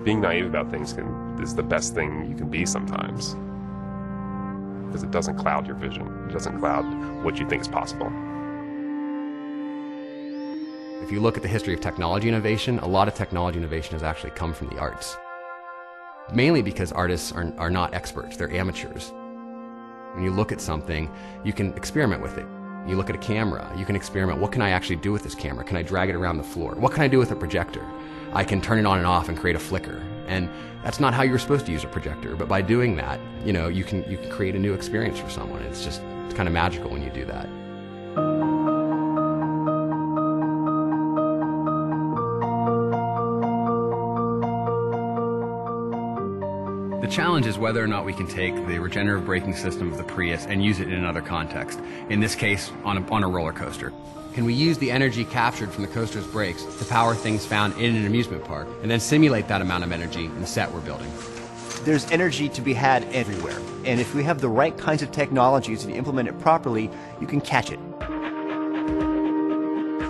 being naive about things is the best thing you can be sometimes, because it doesn't cloud your vision. It doesn't cloud what you think is possible. If you look at the history of technology innovation, a lot of technology innovation has actually come from the arts. Mainly because artists are not experts, they're amateurs. When you look at something, you can experiment with it. You look at a camera, you can experiment. What can I actually do with this camera? Can I drag it around the floor? What can I do with a projector? I can turn it on and off and create a flicker. And that's not how you were supposed to use a projector, but by doing that, you can create a new experience for someone. It's kind of magical when you do that. The challenge is whether or not we can take the regenerative braking system of the Prius and use it in another context. In this case, on a roller coaster. Can we use the energy captured from the coaster's brakes to power things found in an amusement park, and then simulate that amount of energy in the set we're building? There's energy to be had everywhere, and if we have the right kinds of technologies and you implement it properly, you can catch it.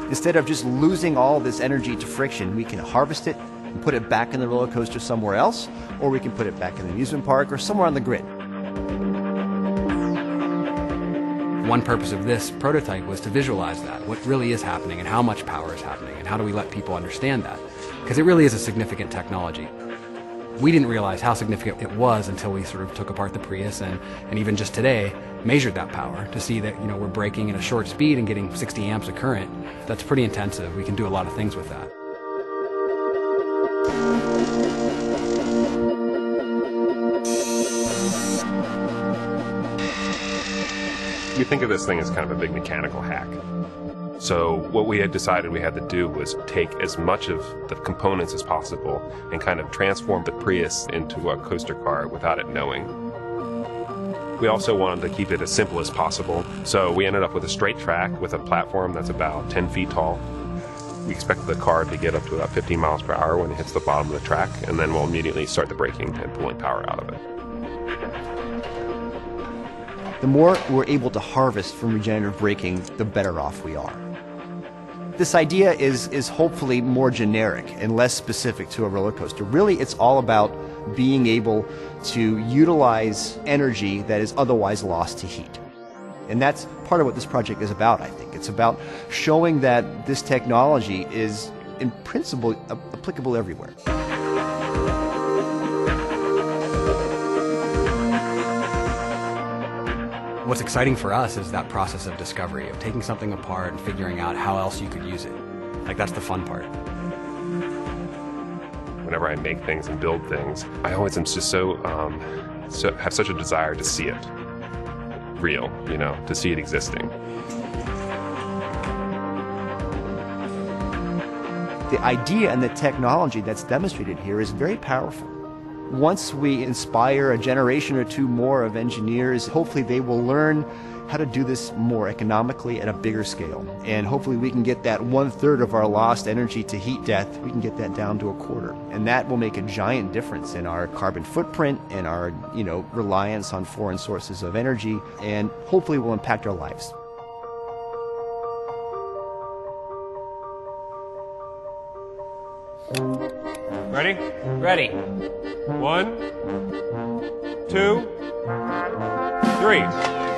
Instead of just losing all this energy to friction, we can harvest it and put it back in the roller coaster somewhere else, or we can put it back in the amusement park or somewhere on the grid. One purpose of this prototype was to visualize that, what really is happening and how much power is happening, and how do we let people understand that? Because it really is a significant technology. We didn't realize how significant it was until we sort of took apart the Prius and even just today measured that power to see that we're braking at a short speed and getting 60 amps of current. That's pretty intensive. We can do a lot of things with that. You think of this thing as kind of a big mechanical hack. So what we had decided we had to do was take as much of the components as possible and kind of transform the Prius into a coaster car without it knowing. We also wanted to keep it as simple as possible, so we ended up with a straight track with a platform that's about 10 feet tall. We expect the car to get up to about 15 miles per hour when it hits the bottom of the track, and then we'll immediately start the braking and pulling power out of it. The more we're able to harvest from regenerative braking, the better off we are. This idea is hopefully more generic and less specific to a roller coaster. Really, it's all about being able to utilize energy that is otherwise lost to heat. And that's part of what this project is about, I think. It's about showing that this technology is, in principle, applicable everywhere. What's exciting for us is that process of discovery, of taking something apart and figuring out how else you could use it. Like, that's the fun part. Whenever I make things and build things, I always am just have such a desire to see it real, to see it existing. The idea and the technology that's demonstrated here is very powerful. Once we inspire a generation or two more of engineers, hopefully they will learn how to do this more economically at a bigger scale. And hopefully we can get that 1/3 of our lost energy to heat death, we can get that down to 1/4. And that will make a giant difference in our carbon footprint and our, reliance on foreign sources of energy, and hopefully will impact our lives. Ready? Ready. 1, 2, 3.